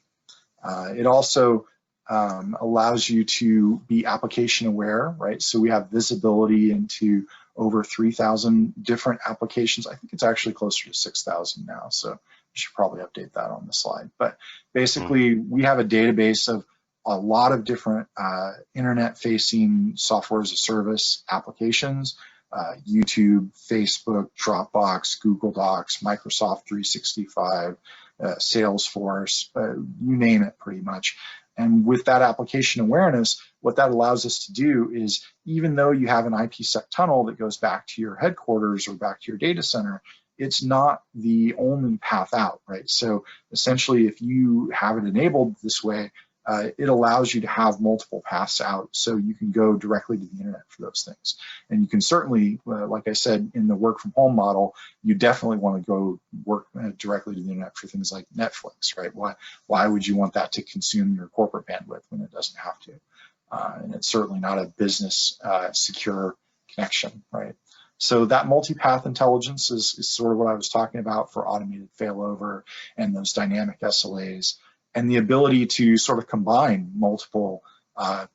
It also allows you to be application aware, right? So we have visibility into over 3,000 different applications. I think it's actually closer to 6,000 now, so I should probably update that on the slide. But basically, we have a database of a lot of different internet-facing software as a service applications, YouTube, Facebook, Dropbox, Google Docs, Microsoft 365, Salesforce, you name it pretty much. And with that application awareness, what that allows us to do is, even though you have an IPsec tunnel that goes back to your headquarters or back to your data center, it's not the only path out, right? So essentially, if you have it enabled this way, it allows you to have multiple paths out, so you can go directly to the internet for those things. And you can certainly, like I said, in the work from home model, you definitely want to go work directly to the internet for things like Netflix, right? Why would you want that to consume your corporate bandwidth when it doesn't have to? And it's certainly not a business secure connection, right? So that multipath intelligence is sort of what I was talking about for automated failover and those dynamic SLAs, and the ability to sort of combine multiple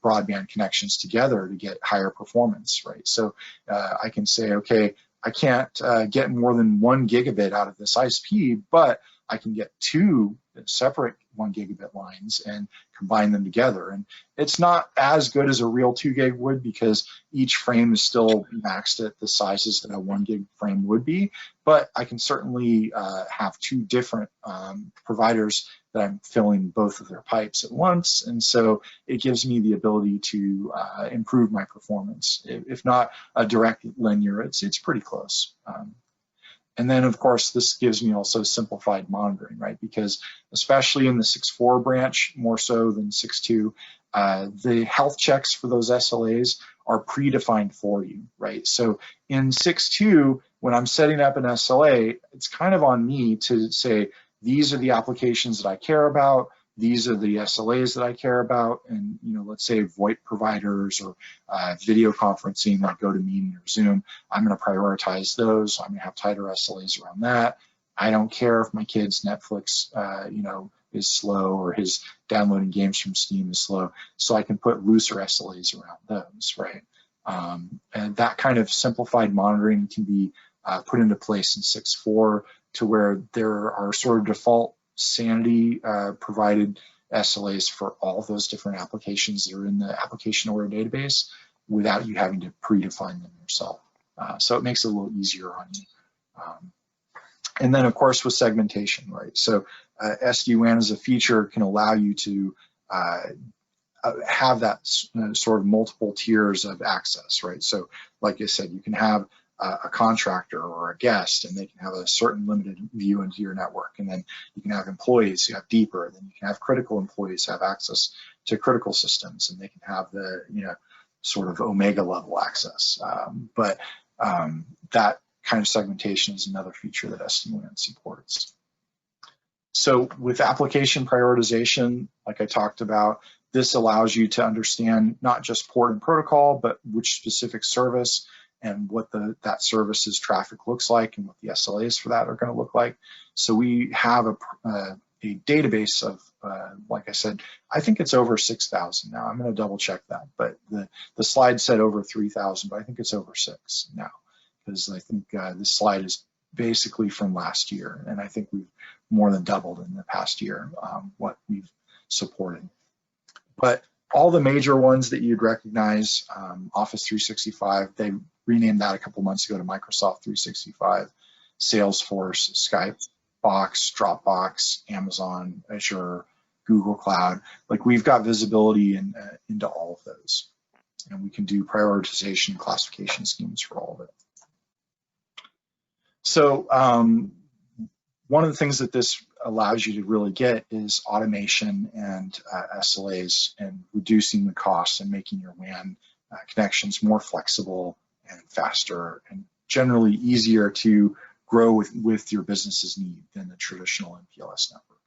broadband connections together to get higher performance, right? So I can say, okay, I can't get more than 1 gigabit out of this ISP, but I can get 2 separate 1 gigabit lines and combine them together. And it's not as good as a real 2 gig would, because each frame is still maxed at the sizes that a 1 gig frame would be, but I can certainly have 2 different providers that I'm filling both of their pipes at once, and so it gives me the ability to improve my performance. If not a direct linear, it's pretty close. And then, of course, this gives me also simplified monitoring, right? Because especially in the 6.4 branch, more so than 6.2, the health checks for those SLAs are predefined for you, right? So in 6.2, when I'm setting up an SLA, it's kind of on me to say, these are the applications that I care about, these are the SLAs that I care about, and let's say VoIP providers or video conferencing like GoToMeeting or Zoom, I'm going to prioritize those. I'm going to have tighter SLAs around that. I don't care if my kid's Netflix, is slow, or his downloading games from Steam is slow, so I can put looser SLAs around those, right? And that kind of simplified monitoring can be put into place in 6.4 to where there are sort of default sanity provided SLAs for all of those different applications that are in the application aware database without you having to predefine them yourself. So it makes it a little easier on you. And then, of course, with segmentation, right? So SD-WAN as a feature can allow you to have that sort of multiple tiers of access, right? So like I said, you can have a contractor or a guest, and they can have a certain limited view into your network. And then you can have employees who have deeper, then you can have critical employees who have access to critical systems, and they can have the, sort of Omega level access. But that kind of segmentation is another feature that SD-WAN supports. So with application prioritization, like I talked about, this allows you to understand not just port and protocol, but which specific service and what that service's traffic looks like and what the SLAs for that are going to look like. So we have a database of, like I said, I think it's over 6,000 now. I'm going to double check that, but the slide said over 3,000, but I think it's over 6 now, because I think this slide is basically from last year, and I think we've more than doubled in the past year what we've supported. But all the major ones that you'd recognize, Office 365, they renamed that a couple months ago to Microsoft 365, Salesforce, Skype, Box, Dropbox, Amazon, Azure, Google Cloud. Like, we've got visibility into all of those, and we can do prioritization and classification schemes for all of it. So one of the things that this allows you to really get is automation and SLAs, and reducing the costs and making your WAN connections more flexible and faster, and generally easier to grow with your business's need than the traditional MPLS network.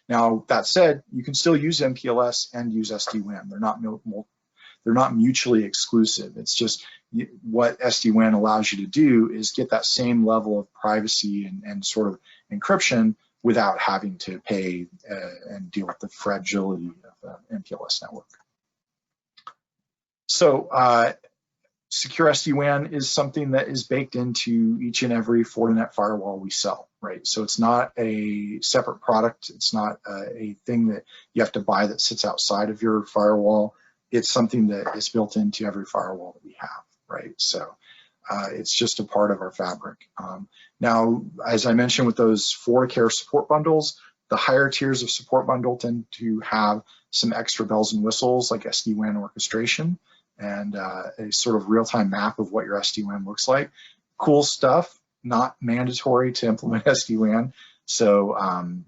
Now, that said, you can still use MPLS and use SD-WAN. They're not mutually exclusive. It's just what SD-WAN allows you to do is get that same level of privacy and sort of encryption without having to pay and deal with the fragility of the MPLS network. So secure SD-WAN is something that is baked into each and every Fortinet firewall we sell, right? So it's not a separate product. It's not a thing that you have to buy that sits outside of your firewall. It's something that is built into every firewall that we have, right? So it's just a part of our fabric. Now, as I mentioned with those FortiCare support bundles, the higher tiers of support bundle tend to have some extra bells and whistles like SD-WAN orchestration and a sort of real-time map of what your SD-WAN looks like. Cool stuff, not mandatory to implement SD-WAN. So,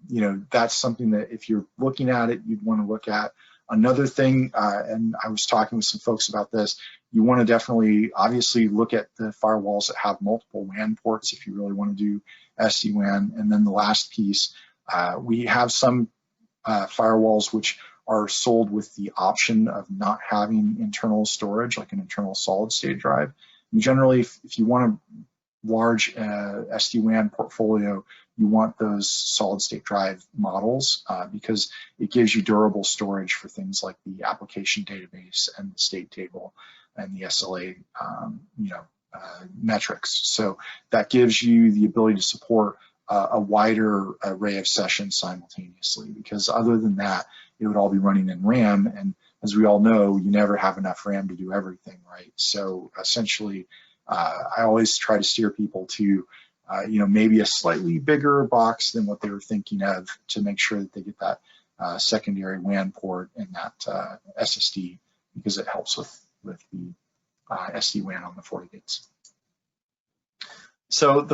you know, that's something that if you're looking at it, you'd want to look at. Another thing, and I was talking with some folks about this, you want to definitely, obviously, look at the firewalls that have multiple WAN ports if you really want to do SD-WAN. And then the last piece, we have some firewalls which are sold with the option of not having internal storage, like an internal solid state drive. And generally, if you want a large SD-WAN portfolio, you want those solid state drive models because it gives you durable storage for things like the application database and the state table and the SLA metrics. So that gives you the ability to support a wider array of sessions simultaneously, because other than that, it would all be running in RAM. And as we all know, you never have enough RAM to do everything, right? So essentially, I always try to steer people to, maybe a slightly bigger box than what they were thinking of to make sure that they get that secondary WAN port and that SSD, because it helps with the SD-WAN on the FortiGates. So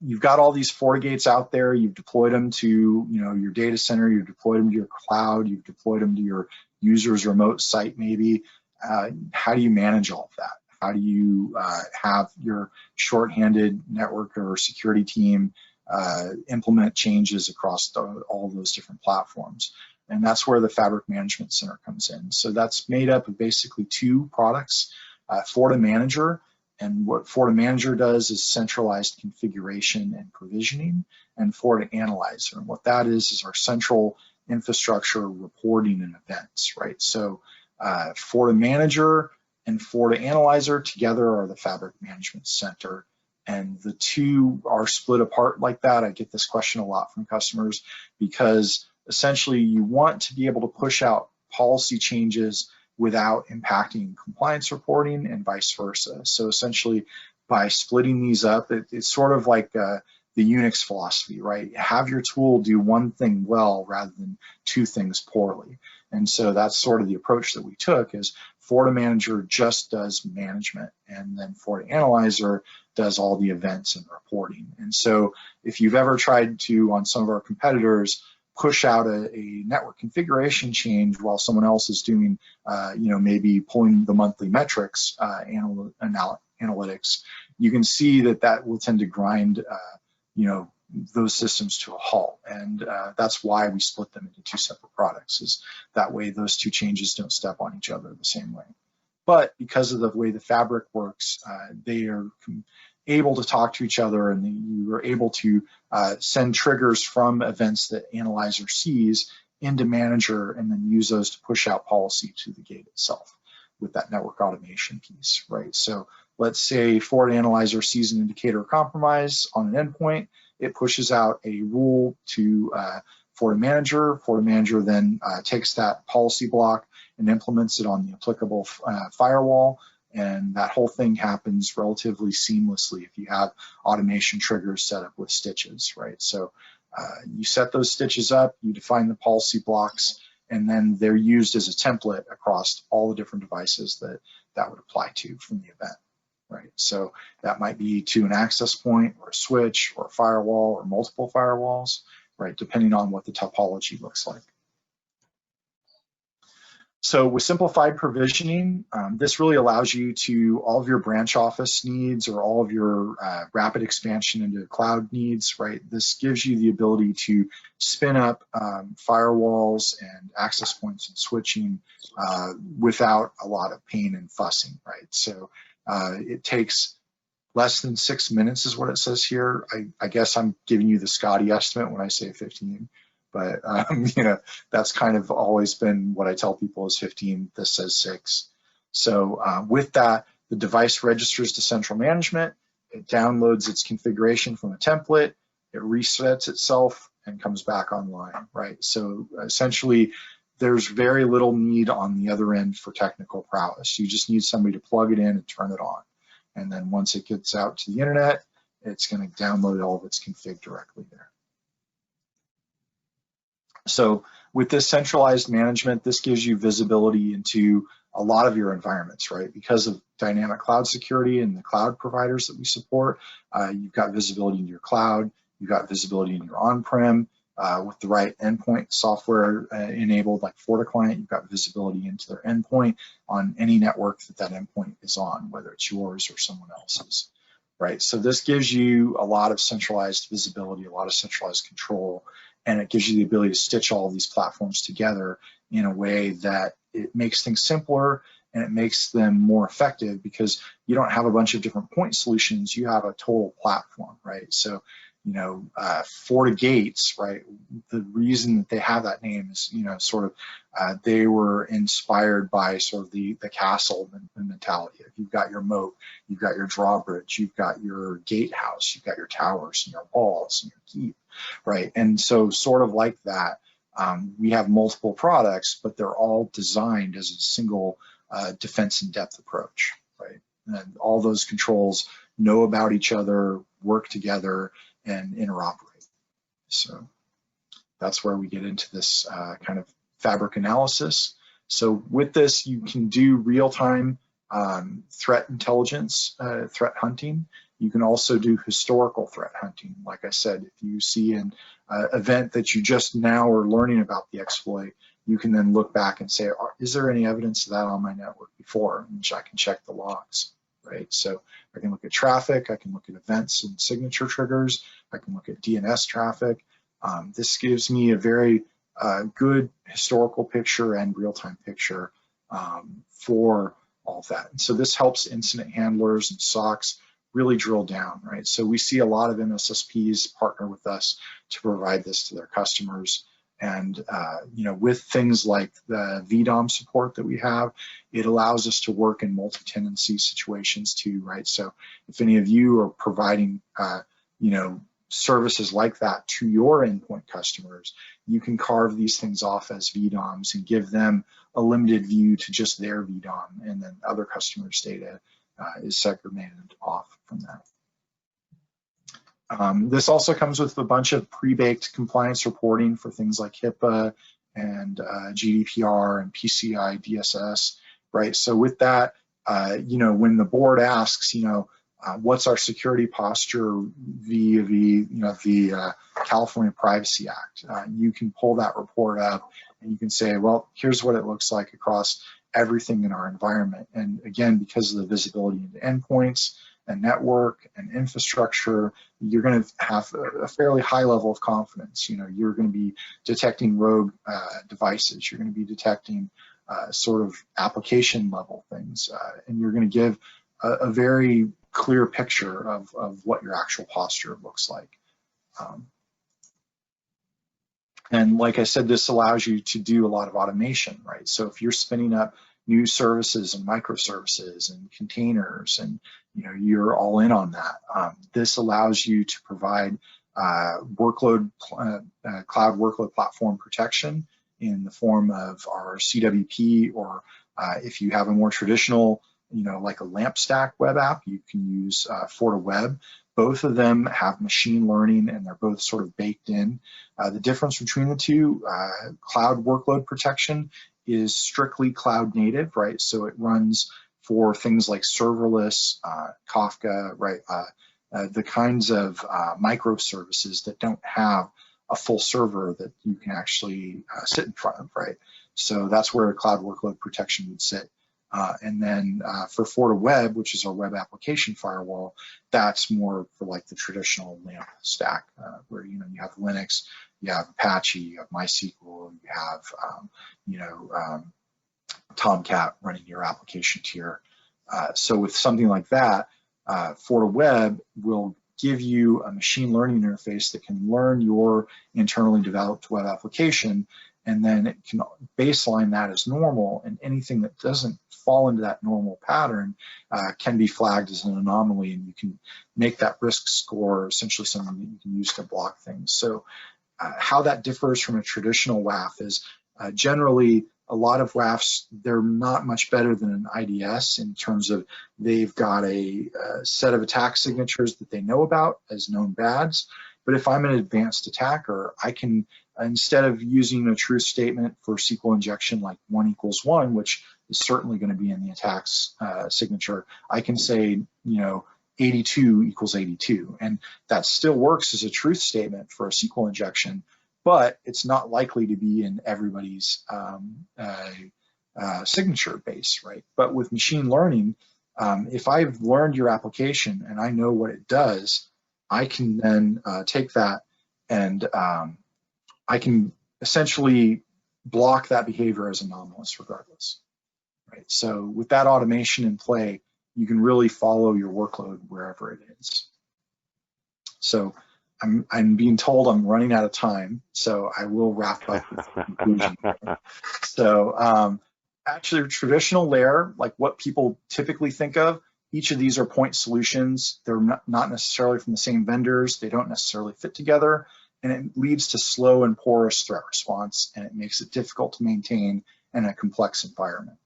you've got all these FortiGates out there. You've deployed them to your data center. You've deployed them to your cloud. You've deployed them to your user's remote site maybe. How do you manage all of that? How do you have your shorthanded network or security team implement changes across all those different platforms? And that's where the Fabric Management Center comes in. So that's made up of basically two products, FortiManager. And what FortiManager does is centralized configuration and provisioning, and FortiAnalyzer. And what that is our central infrastructure reporting and events, right? So FortiManager and FortiAnalyzer together are the Fabric Management Center. And the two are split apart like that. I get this question a lot from customers because essentially you want to be able to push out policy changes without impacting compliance reporting and vice versa. So essentially by splitting these up, it's sort of like the Unix philosophy, right? Have your tool do one thing well rather than two things poorly. And so that's sort of the approach that we took, is FortiManager just does management, and then FortiAnalyzer does all the events and reporting. And so if you've ever tried to, on some of our competitors, push out a network configuration change while someone else is doing, maybe pulling the monthly metrics, analytics, you can see that will tend to grind, those systems to a halt. And that's why we split them into two separate products, is that way those two changes don't step on each other the same way. But because of the way the fabric works, they are able to talk to each other, and you are able to send triggers from events that Analyzer sees into Manager, and then use those to push out policy to the gate itself with that network automation piece, right? So let's say FortiAnalyzer sees an indicator of compromise on an endpoint. It pushes out a rule to FortiManager. FortiManager then takes that policy block and implements it on the applicable firewall. And that whole thing happens relatively seamlessly if you have automation triggers set up with stitches, right? So you set those stitches up, you define the policy blocks, and then they're used as a template across all the different devices that would apply to from the event, right? So that might be to an access point or a switch or a firewall or multiple firewalls, right? Depending on what the topology looks like. So with simplified provisioning, this really allows you to, all of your branch office needs or all of your rapid expansion into cloud needs, right? This gives you the ability to spin up firewalls and access points and switching without a lot of pain and fussing, right? So it takes less than 6 minutes is what it says here. I guess I'm giving you the Scotty estimate when I say 15. But that's kind of always been what I tell people is 15. This says 6. So with that, the device registers to central management, it downloads its configuration from a template, it resets itself and comes back online, right? So essentially, there's very little need on the other end for technical prowess. You just need somebody to plug it in and turn it on. And then once it gets out to the internet, it's going to download all of its config directly there. So with this centralized management, this gives you visibility into a lot of your environments, right? Because of dynamic cloud security and the cloud providers that we support, you've got visibility into your cloud, you've got visibility in your on-prem. With the right endpoint software enabled, like FortiClient, you've got visibility into their endpoint on any network that endpoint is on, whether it's yours or someone else's, right? So this gives you a lot of centralized visibility, a lot of centralized control, and it gives you the ability to stitch all of these platforms together in a way that it makes things simpler and it makes them more effective, because you don't have a bunch of different point solutions, you have a total platform, right? So, you know, FortiGates, right? The reason that they have that name is, you know, sort of, they were inspired by sort of the castle mentality. If you've got your moat, you've got your drawbridge, you've got your gatehouse, you've got your towers and your walls and your keep, right? And so sort of like that, we have multiple products, but they're all designed as a single defense in depth approach, right? And all those controls know about each other, work together, and interoperate. So that's where we get into this kind of fabric analysis. So with this, you can do real-time threat intelligence, threat hunting. You can also do historical threat hunting. Like I said, if you see an event that you just now are learning about the exploit, you can then look back and say, is there any evidence of that on my network before, which I can check the logs. Right, so I can look at traffic, I can look at events and signature triggers, I can look at DNS traffic. This gives me a very good historical picture and real-time picture for all of that. And so this helps incident handlers and SOCs really drill down, right? So we see a lot of MSSPs partner with us to provide this to their customers. And you know, with things like the VDOM support that we have, it allows us to work in multi-tenancy situations too, right? So if any of you are providing, you know, services like that to your endpoint customers, you can carve these things off as VDOMs and give them a limited view to just their VDOM, and then other customers' data is segregated off from that. This also comes with a bunch of pre-baked compliance reporting for things like HIPAA and GDPR and PCI DSS, right? So with that, you know, when the board asks, you know, what's our security posture via the California Privacy Act, you can pull that report up and you can say, well, here's what it looks like across everything in our environment. And again, because of the visibility into endpoints and network and infrastructure, you're going to have a fairly high level of confidence. You know, you're going to be detecting rogue devices. You're going to be detecting sort of application level things, and you're going to give a very clear picture of what your actual posture looks like. And like I said, this allows you to do a lot of automation, right? So if you're spinning up new services and microservices and containers, and you know, you're all in on that, this allows you to provide cloud workload platform protection in the form of our CWP, or if you have a more traditional, you know, like a LampStack web app, you can use FortiWeb. Both of them have machine learning and they're both sort of baked in. The difference between the two, cloud workload protection is strictly cloud native, right? So it runs for things like serverless, Kafka, right? The kinds of microservices that don't have a full server that you can actually sit in front of, right? So that's where cloud workload protection would sit. And then for FortiWeb, which is our web application firewall, that's more for like the traditional LAMP stack, where, you know, you have Linux, you have Apache, you have MySQL, you have, you know, Tomcat running your application tier. So with something like that, FortiWeb will give you a machine learning interface that can learn your internally developed web application and then it can baseline that as normal, and anything that doesn't fall into that normal pattern can be flagged as an anomaly, and you can make that risk score essentially something that you can use to block things. So how that differs from a traditional WAF is generally a lot of WAFs, they're not much better than an IDS in terms of they've got a set of attack signatures that they know about as known bads. But if I'm an advanced attacker, I can, instead of using a truth statement for SQL injection like 1 = 1, which is certainly going to be in the attack's signature, I can say, 82 = 82. And that still works as a truth statement for a SQL injection, but it's not likely to be in everybody's signature base, right? But with machine learning, if I've learned your application and I know what it does, I can then take that and I can essentially block that behavior as anomalous regardless, right? So with that automation in play, you can really follow your workload wherever it is. So I'm being told I'm running out of time, so I will wrap up with the conclusion. So actually, a traditional layer, like what people typically think of, each of these are point solutions. They're not necessarily from the same vendors. They don't necessarily fit together, and it leads to slow and porous threat response, and it makes it difficult to maintain in a complex environment.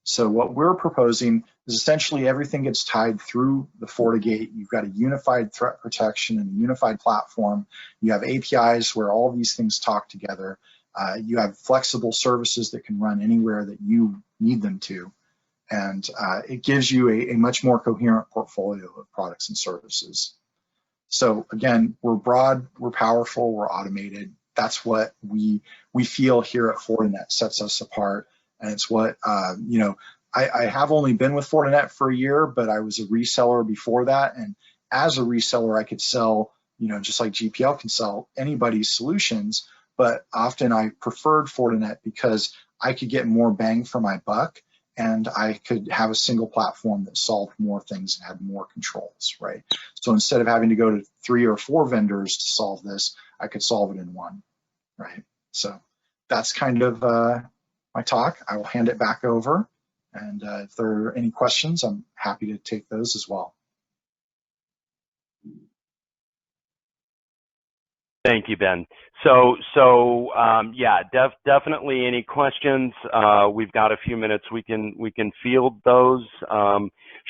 So what we're proposing is essentially everything gets tied through the FortiGate. You've got a unified threat protection and a unified platform. You have APIs where all these things talk together. You have flexible services that can run anywhere that you need them to. And it gives you a much more coherent portfolio of products and services. So again, we're broad, we're powerful, we're automated. That's what we feel here at Fortinet sets us apart. And it's what, I have only been with Fortinet for a year, but I was a reseller before that. And as a reseller, I could sell, just like GPL can sell anybody's solutions, but often I preferred Fortinet because I could get more bang for my buck, and I could have a single platform that solved more things and had more controls, right? So instead of having to go to 3 or 4 vendors to solve this, I could solve it in one, right? So that's kind of my talk. I will hand it back over, and if there are any questions, I'm happy to take those as well. Thank you, Ben. So yeah, definitely any questions. We've got a few minutes. We can field those.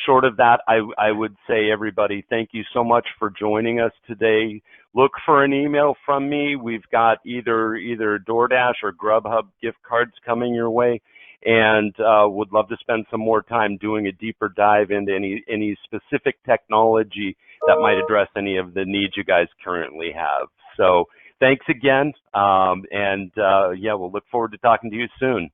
Short of that, I would say, everybody, thank you so much for joining us today. Look for an email from me. We've got either DoorDash or Grubhub gift cards coming your way, and would love to spend some more time doing a deeper dive into any specific technology that might address any of the needs you guys currently have. So thanks again, and yeah, we'll look forward to talking to you soon.